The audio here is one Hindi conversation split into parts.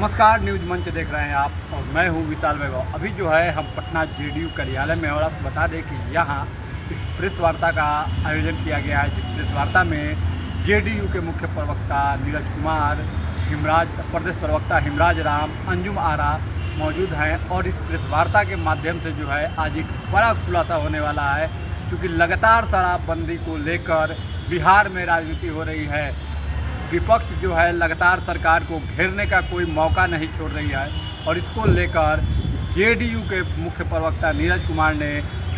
नमस्कार, न्यूज मंच देख रहे हैं आप और मैं हूं विशाल वैभव। अभी जो है हम पटना जेडीयू कार्यालय में, और आपको बता दें कि यहाँ एक प्रेस वार्ता का आयोजन किया गया है, जिस प्रेस वार्ता में जेडीयू के मुख्य प्रवक्ता नीरज कुमार, प्रदेश प्रवक्ता हिमराज राम, अंजुम आरा मौजूद हैं। और इस प्रेस वार्ता के माध्यम से जो है आज एक बड़ा खुलासा होने वाला है, क्योंकि लगातार शराबबंदी को लेकर बिहार में राजनीति हो रही है। विपक्ष जो है लगातार सरकार को घेरने का कोई मौका नहीं छोड़ रही है, और इसको लेकर जेडीयू के मुख्य प्रवक्ता नीरज कुमार ने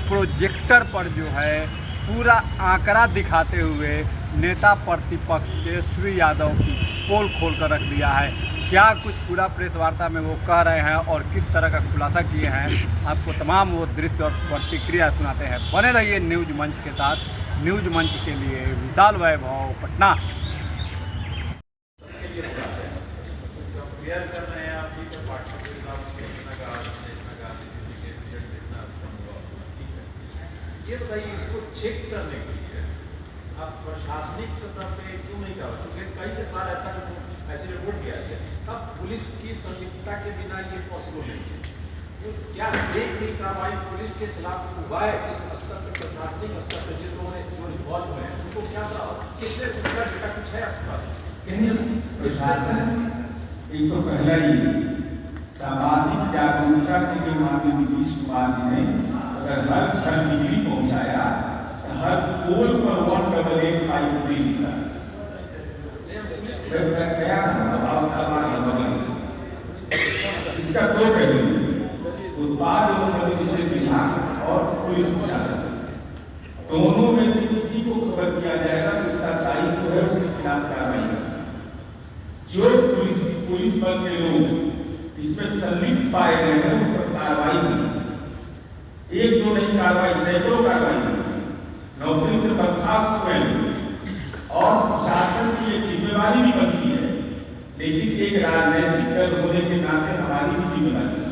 प्रोजेक्टर पर जो है पूरा आंकड़ा दिखाते हुए नेता प्रतिपक्ष तेजस्वी यादव की पोल खोल कर रख दिया है। क्या कुछ पूरा प्रेस वार्ता में वो कह रहे हैं और किस तरह का खुलासा किए हैं, आपको तमाम वो दृश्य और प्रतिक्रिया सुनाते हैं। बने रहिए न्यूज मंच के साथ। न्यूज मंच के लिए विशाल वैभव, पटना। ये बताइए, इसको चेक करने के लिए आप प्रशासनिक सतह पे क्यों नहीं कर? क्योंकि कई बार ऐसी रिपोर्ट किया गया, अब पुलिस की संलिप्तता के बिना ये पॉसिबल नहीं है। तो क्या एक भी कार्रवाई पुलिस के खिलाफ हुआ है इस स्तर पर, प्रशासनिक स्तर पर जिन लोगों ने जो इन्वॉल्व हुए हैं उनको क्या कितने उनका डेटा कुछ है आपके पास? प्रशासन एक तो पहला ही सामाजिक जागरूकता के लिए माननीय नीतीश कुमार जी ने अगर हर घर बिजली पहुंचाया तो हर पोल पर 1885 लिखा। इसका दो पहलू है, उत्पाद एवं प्रगतिशील विभाग और पुलिस प्रशासन। दोनों में से किसी को खबर किया जाएगा तो उसका दायित्व है उसके खिलाफ कार्रवाई करना। जो पुलिस बल के लोग इसमें संलिप्त पाए गए हैं उन पर कार्रवाई हुई। एक दो नहीं कार्रवाई, सैकड़ों कार्रवाई हुई, नौकरी से बर्खास्त हुए। और शासन की एक जिम्मेवारी भी बनती है, लेकिन एक राजनीतिक दल होने के नाते हमारी भी जिम्मेवारी है,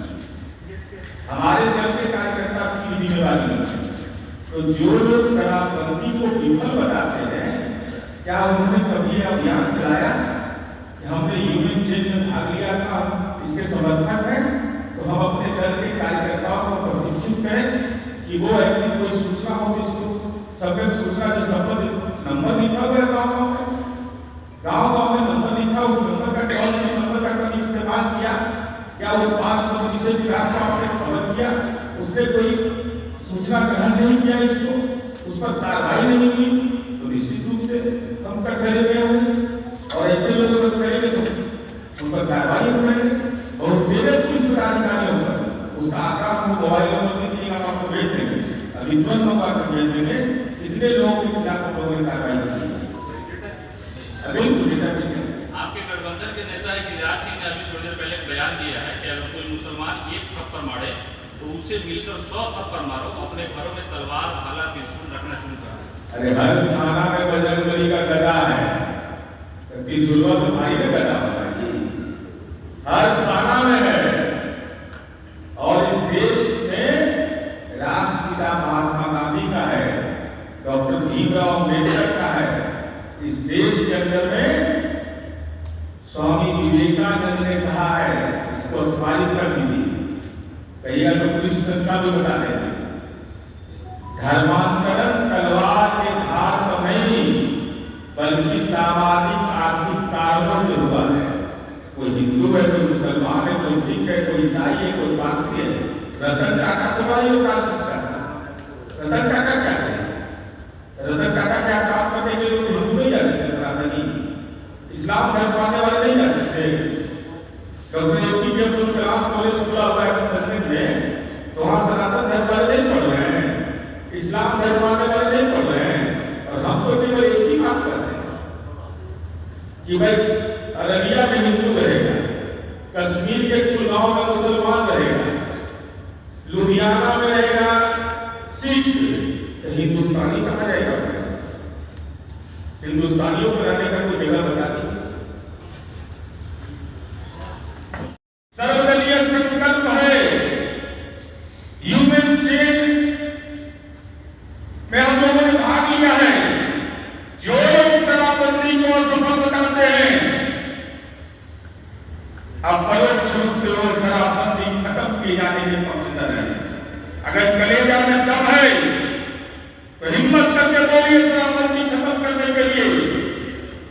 हमारे दल के कार्यकर्ता की भी जिम्मेवारी बनती है। तो जो लोग शराबबंदी को विफल बताते हैं, क्या उन्होंने कभी अभियान चलाया? हमने यूनियन चेंज में भाग लिया था, इसके समर्थक हैं, तो हम अपने दल के कार्यकर्ताओं को प्रशिक्षित करें कि वो ऐसी कोई सूचना हो जिसको सफेद सूचना जो संबंधित नंबर लिखा हुआ है गाँव में नंबर लिखा, उस नंबर का टोल फ्री नंबर का कभी इस्तेमाल किया? क्या उत्पाद प्रगतिशील विकास का आपने खबर किया? उसने कोई सूचना ग्रहण नहीं किया, इसको उस पर कार्रवाई नहीं की, तो निश्चित रूप से हम कटघरे में होंगे। और ऐसे लोगों को करेंगे तो उन पर कार्रवाई करेंगे। और मेरे पुलिस पदाधिकारियों पर उसका आकार हम मोबाइल नंबर भी दिएगा, हम आपको भेज देंगे, अभी तुरंत मंगा कर भेज देंगे कितने लोगों के खिलाफ लोगों ने कार्रवाई की। अभी आपके गठबंधन के नेता है गिरिराज सिंह ने अभी थोड़ी देर पहले एक बयान दिया है कि अगर कोई मुसलमान एक थप्पड़ मारे तो उसे मिलकर 100 थप्पड़ मारो, अपने घरों में तलवार, भाला, त्रिशूल रखना शुरू करो। अरे हर थाना में बजरंगबली का गदा है, त्रिशूलों से भाई का गदा होता है, हर थाना में है। और इस देश में राष्ट्रपिता महात्मा गांधी का है, डॉक्टर भीमराव अम्बेडकर का है। इस देश के अंदर में स्वामी विवेकानंद ने कहा है, इसको स्मारित कर दीजिए, कहिएगा तो पुलिस संख्या भी बता देंगे। धर्मांतरण तलवार के धार पर नहीं, बल्कि सामाजिक आर्थिक कारणों से हुआ है। कोई हिंदू है, कोई मुसलमान है, कोई सिख है, कोई ईसाई है, कोई पारसी है। रतन टाटा से बड़ा योगदान किसका था? रतन टाटा क्या थे? रतन टाटा क्या काम करने के लिए हिंदू नहीं जाते थे, सनातनी इस्लाम धर्म मानने वाले नहीं जाते थे। डॉक्टर योगी जब अब्दुल कलाम कॉलेज खुला हुआ है संस्कृत में, तो वहां सनातन धर्म वाले नहीं पढ़ रहे हैं, इस्लाम धर्म मानने वाले नहीं पढ़ रहे हैं। और हम तो केवल एक ही बात करते हैं कि भाई अररिया में हिंदू रहेगा, कश्मीर के कुलगांव में मुसलमान रहेगा, लुधियाना में रहेगा सिख, तो हिंदुस्तानी कहाँ रहेगा? हिंदुस्तानियों को रहने का कोई जगह बता दी। सर्वदलीय संकल्प है, ह्यूमन चेन में हम लोगों ने भाग लिया है। जो लोग शराबबंदी को असफल बताते हैं, अब कर रहे हैं। अगर कलेजा में दम है तो हिम्मत करके बोलिए शराबबंदी खत्म करने के लिए।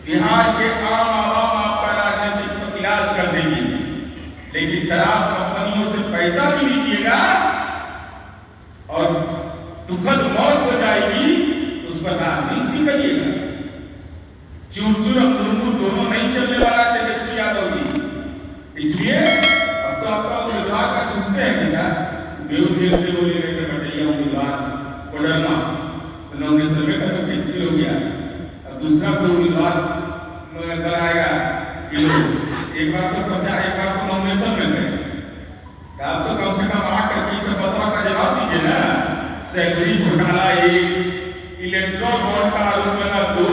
बिहार के आम आवाम आपका राजनीतिक इलाज कर देगी, लेकिन शराब कंपनियों से पैसा भी लीजिएगा और दुखद मौत हो जाएगी, उस पर राजनीति भी करिएगा। चूर और मुरमुर दोनों नहीं चलने वाला तेजस्वी यादव जी। इसलिए अब तो आपका उम्मीदवार का सुनते हैं कि सर बेउदेर से बोले गए थे बटैया उम्मीदवार कोडरमा उन्होंने सर्वे का तो कैंसिल हो गया। अब दूसरा कोई उम्मीदवार बनाएगा कि एक बार तो पचा एक बार तो नॉमिनेशन में गए, आप तो कम से कम आकर के सब बतवा का जवाब दीजिए ना। सैकड़ी घोटाला एक, इलेक्ट्रॉल बॉन्ड का आरोप लगा दो,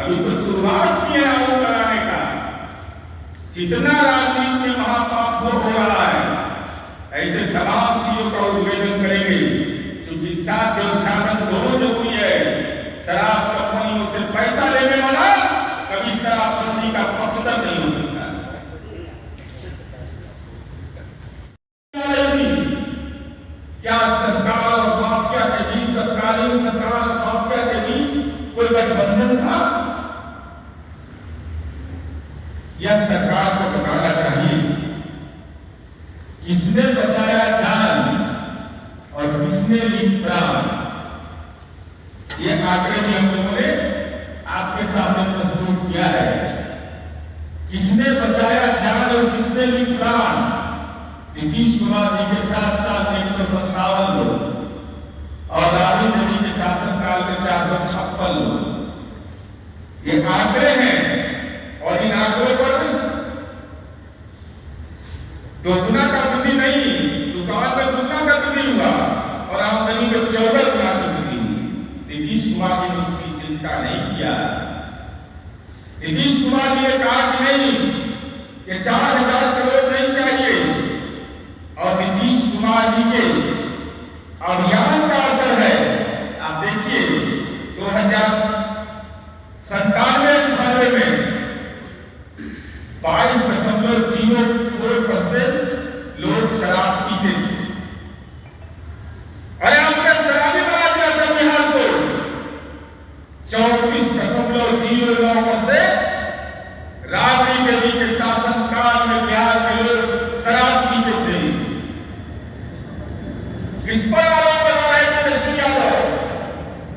अभी तो शुरुआत की है आरोप लगाने का। जितना राजनीति में महापाप हो रहा है, ऐसे तमाम चीजों का उद्भेदन करेंगे, क्योंकि साथ और साधन दोनों जरूरी है। शराब कंपनियों से पैसा लेने वाला कभी शराबबंदी का पक्षधर नहीं हो सकता। क्या सरकार और माफिया के बीच, तत्कालीन सरकार और माफिया के बीच कोई गठबंधन था? यह सरकार को बताना चाहिए किसने बचाया जान और किसने ली प्राण। ये आंकड़े भी हम लोगों ने आपके सामने प्रस्तुत किया है। किसने बचाया जान और किसने ली प्राण? नीतीश कुमार जी के 7 साल में 157 लोग और राहुल गांधी के शासनकाल में 456 लोग। ये आंकड़े हैं और इन आंकड़ों पर दोगुना का वृद्धि नहीं, दुकान में दुगना का वृद्धि हुआ और आमदनी में 14 गुना की वृद्धि हुई। नीतीश कुमार जी ने उसकी चिंता नहीं किया। नीतीश कुमार जी ने कहा कि नहीं, ये 4000 करोड़ नहीं चाहिए। और नीतीश कुमार जी के अभियान का असर है। आप देखिए 2097-98 में 22.04% लोग शराब पीते थे। अरे आपने शराबी बना दिया था बिहार को। 34.09% राबड़ी देवी के शासनकाल में बिहार के लोग शराब पीते थे। इस पर आरोप लगा रहे थे तेजस्वी यादव।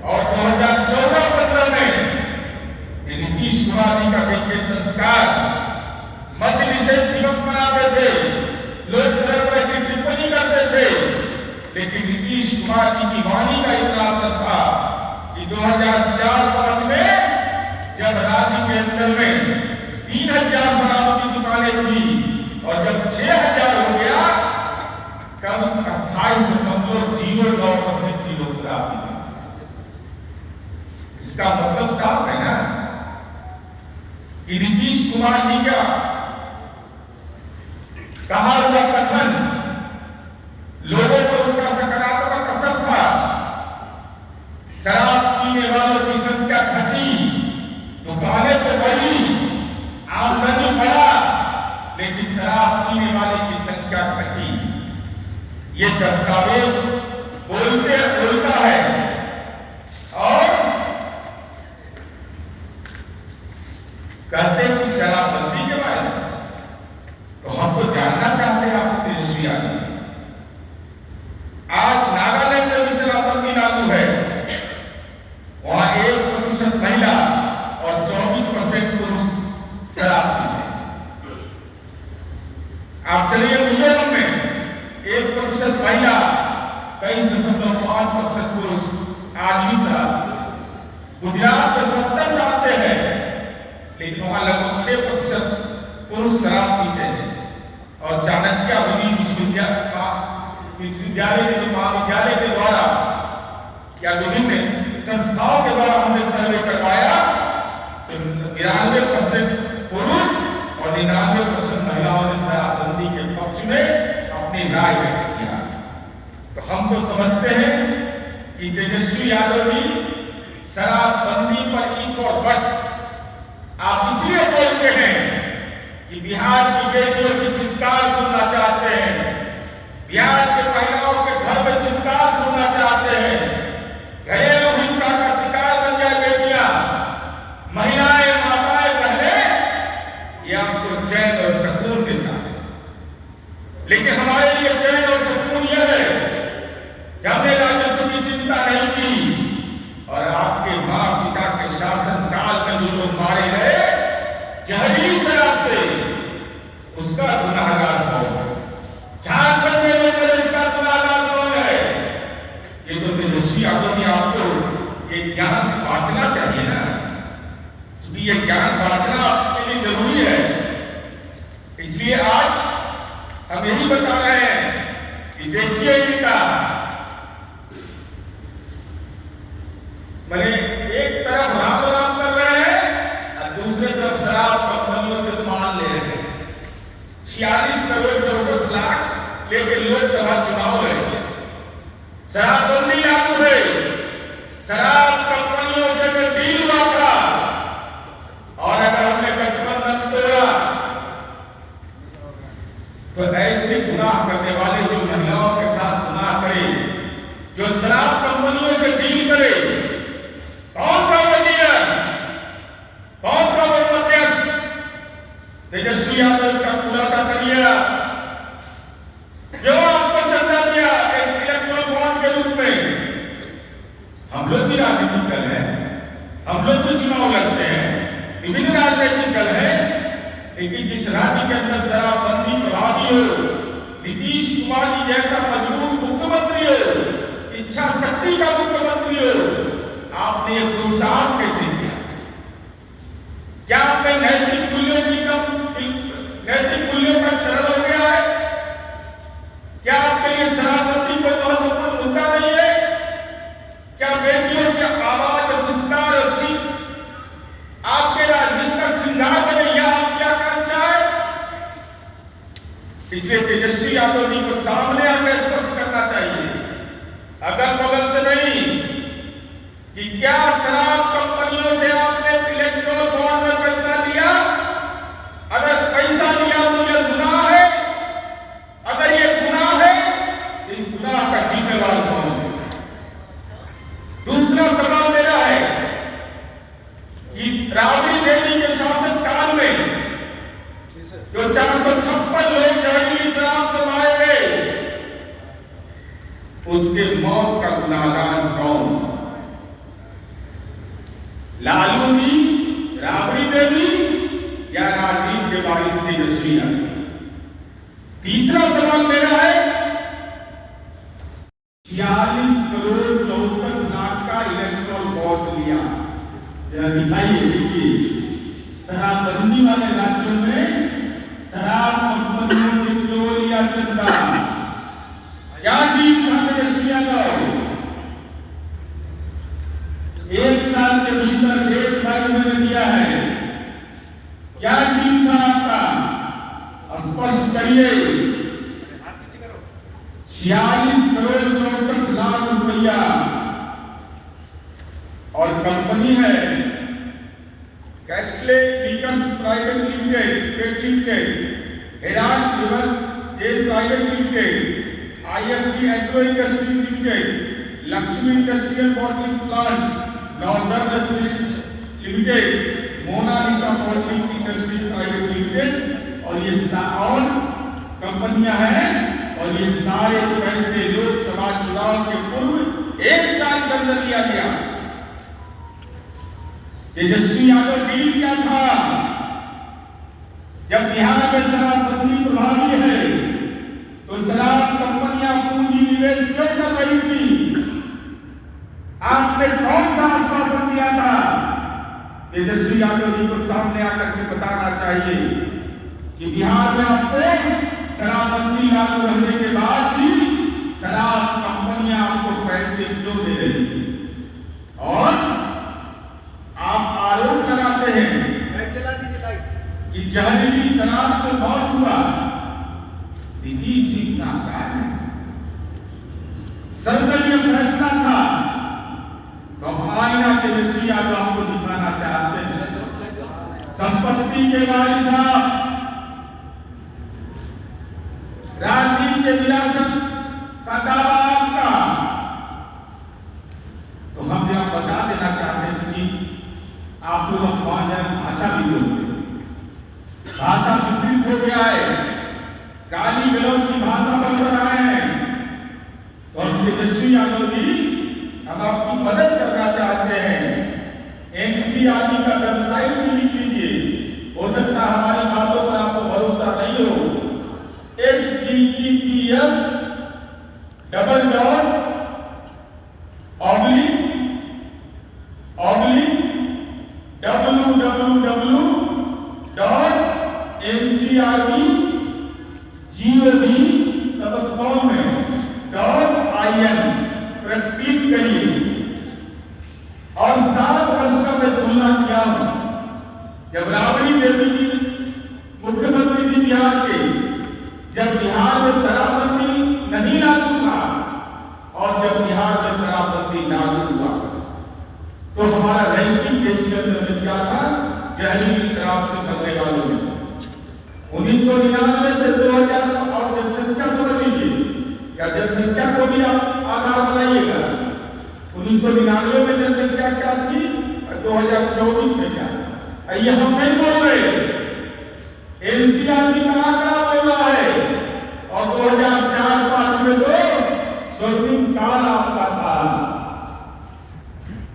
और 2014-15 में नीतीश कुमार जी का देखिए संस्कार, मद्य निषेध दिवस मनाते थे, लोग तरह तरह की टिप्पणी करते थे, लेकिन नीतीश कुमार जी की वाणी का इतना असर था कि 2004-05 में जब राज्य के अंदर में 3000 शराब की दुकानें थी और जब 6000 हो गया, तब 28.09% लोग शराब पीते। इसका मतलब साफ है ना कि नीतीश कुमार जी का कहा हुआ कथन लोगों को उसका सकारात्मक असर था। शराब पीने वालों की संख्या घटी, दुकानें तो बढ़ी, आमदनी बढ़ा, लेकिन शराब पीने वाले की संख्या घटी। ये दस्तावेज बोलता है। और कहते हैं कि शराबबंदी के बारे में तो हम तो जानना चाहते हैं आपसे तेजस्वी यादव। आज नागालैंड में भी शराबबंदी लागू है। वहां 1% महिला और 24% पुरुष शराब पीते हैं। आप चलिए मिजोरम में 1% महिला, 23.5% पुरुष आज भी शराब पीते हैं। गुजरात में 70 साल से है, लेकिन वहां लगभग 6% पुरुष शराब पीते हैं। और चाणक्य विश्वविद्यालय के महाविद्यालय के द्वारा या विभिन्न संस्थाओं के द्वारा हमने सर्वे करवाया तो 92% पुरुष और 99% महिलाओं ने शराबबंदी के पक्ष में अपनी राय व्यक्त किया। तो हम तो समझते हैं कि तेजस्वी यादव जी शराबबंदी पर ईंट और बट आप इसलिए बोलते हैं कि बिहार की बेटियों की चित्कार सुनना चाहते हैं, बिहार के मारे गए जहरीली शराब से, उसका गुनाहगार कौन है? झारखंड में लोग इसका गुनाहगार कौन है? ये तो तेजस्वी यादव ने आपको ये ज्ञान बांटना चाहिए ना, क्योंकि ये ज्ञान बांटना आपके लिए जरूरी है। इसलिए आज हम यही बता रहे हैं कि देखिए इनका मैंने एक तरफ राम राम कर रहे हैं और दूसरे तरफ शराब कंपनियों से माल ले रहे हैं। 46 करोड़ 64 लाख लेके लोकसभा चुनाव लड़े, शराबबंदी लागू है, शराब कंपनियों से भी डील हुआ था, और अगर हमने गठबंधन तोड़ा तो ऐसे गुनाह करने वाले जो महिलाओं के साथ गुनाह करे, जो शराब कंपनियों से डील करे, कौन था वो डीलर, कौन था वो मध्यस्थ? तेजस्वी यादव इसका खुलासा करिए। क्यों आपको चंदा दिया एक इलेक्ट्रल बॉन्ड के रूप में? हम लोग भी राजनीतिक दल है, हम लोग भी चुनाव लड़ते हैं, विभिन्न राजनीतिक दल है, लेकिन जिस राज्य के अंदर शराबबंदी प्रभावी हो, नीतीश कुमार जी जैसा मजबूत मुख्यमंत्री हो, इच्छा शक्ति का मुख्यमंत्री हो, आपने ये दुस्साहस कैसे किया? क्या आपने नैतिक मूल्यों का क्षरण हो गया है? क्या आपके लिए शराबबंदी को महत्वपूर्ण मुद्दा नहीं है? क्या बेटियों की आवाज और चित्कार और चीख आपके राजनीति का श्रृंगार बने, यह आपकी आकांक्षा है? इसलिए तेजस्वी यादव जी को सामने आकर स्पष्ट करना चाहिए, अगल बगल से नहीं, कि क्या शराब कंपनियों से आपने इलेक्ट्रल बॉन्ड में पैसा लिया? अगर पैसा लिया तो यह गुनाह है, अगर ये गुनाह है, इस गुनाह का जिम्मेवार कौन है? दूसरा सवाल मेरा है कि राबड़ी देवी के शासन काल में जो 456 लोग जहरीली शराब से मारे गए, उसके मौत का गुनाहगार कौन? लालू जी, राबड़ी देवी, या राजनीति के बारिश तेजस्वी यादव? तीसरा सवाल मेरा है, 46 करोड़ 64 लाख का इलेक्ट्रल बॉन्ड लिया, जरा दिखाइए, देखिए शराबबंदी वाले राज्यों में शराब कंपनियों से क्यों लिया चंदा? क्या डील था तेजस्वी यादव? एक साल के भीतर 1 लाख मैंने दिया है, क्या डील था आपका? स्पष्ट करिए। 46 करोड़ 64 लाख रुपया, और कंपनी है castle liquors private limited, pet limited, herald river gel private limited, IFB agro industry limited, Lakshmi industrial bottling plant, northern limited, Monalisa bottling industry private limited, और ये और कंपनियां हैं, और ये सारे पैसे लोकसभा चुनाव के पूर्व 1 साल के अंदर लिया गया। तेजस्वी यादव डील क्या था? जब बिहार में शराबबंदी प्रभावी है तो शराब कंपनियां पूंजी निवेश क्यों कर रही थी? आपने कौन सा आश्वासन दिया था? तेजस्वी यादव जी को सामने आकर के बताना चाहिए कि बिहार में आपको शराबबंदी लागू रहने के बाद भी शराब कंपनियां आपको पैसे क्यों दे रही थी? और आप आरोप लगाते हैं कि जहरीली शराब से मौत हुआ। नीतीश जी गुनाहगार है, सर्वदलीय फैसला था, तो हम आईना तेजस्वी यादव आपको दिखाना चाहते हैं। संपत्ति के वारिस आप, राजनीति के विरासत का दावा आपका, तो हम यह बता देना चाहते हैं कि आप लोग अखबार भाषा भी बोलते, भाषा विकृत हो गया है, गाली गलौज की भाषा बन रहा है। और तेजस्वी यादव जी, हम आपकी मदद करना चाहते हैं एनसीईआरटी का वेबसाइट भी लिख लीजिए, हो सकता है हमारी बातों पर आपको भरोसा नहीं हो। https://www.ncrb.gov.in पर क्लिक करिए। और 7 वर्ष का मैं तुलना किया हूं, जब राबड़ी देवी जी मुख्यमंत्री थी बिहार के, जब बिहार में शराबबंदी नहीं लागू था और जब बिहार में शराबबंदी लागू हुआ, तो हमारा रैंकिंग देश के अंदर में क्या था? जहरीली शराब से मरने वालों में 1999 से 2000 और जनसंख्या समझ लीजिए, क्या जनसंख्या को भी आप आधार बनाइएगा। 1999 में जनसंख्या क्या थी और 2024 में क्या? ये हम नहीं बोल रहे, एनसीईआरटी कहां बोल रहा है। और 2004-05 में तो स्वर्णिम काल आपका था।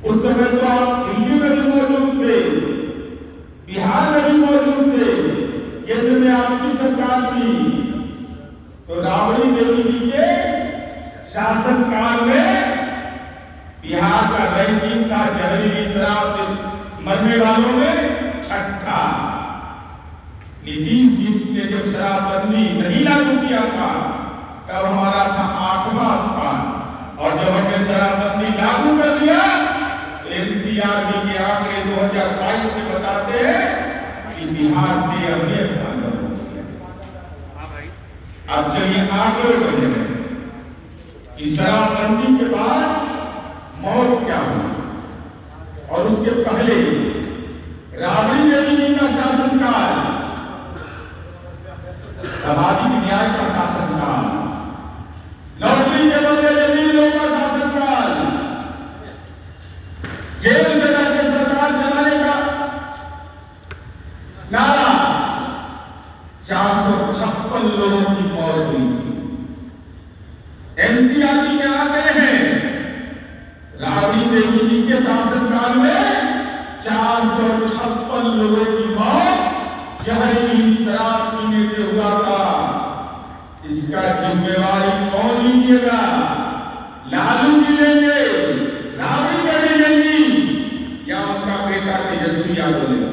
उस समय तो आप दिल्ली में भी मौजूद थे, बिहार में भी मौजूद थे, केंद्र में आपकी सरकार थी। तो राबड़ी देवी जी के शासनकाल में बिहार का रैंकिंग था जहरीली शराब से मरने वालों में 6ठा। नीतीश जी ने जब शराबबंदी नहीं लागू किया था तब हमारा था 8वां स्थान, और जब हमने शराबबंदी लागू कर दिया, एनसीईआरटी के आंकड़े 2022 में बताते हैं कि बिहार के अगले स्थान पर पहुंच गया। अब चलिए आंकड़े बढ़े कि शराबबंदी के बाद मौत क्या हुई और उसके पहले राबड़ी देवी जी का शासनकाल, सामाजिक न्याय का शासनकाल, नौकरी के बदले जमीन लोगों का शासनकाल, जेल से रहकर सरकार चलाने का नारा, 456 लोगों की मौत हुई थी। एनसीईआरटी में आंकड़े हैं, राबड़ी देवी जी के शासनकाल में 456 लोगों की मौत जहरीली शराब पीने से हुआ था। इसका जिम्मेवारी कौन लीजिएगा? लालू जी लेंगे, राबड़ी देवी लेंगी, या उनका बेटा तेजस्वी यादव लेंगे?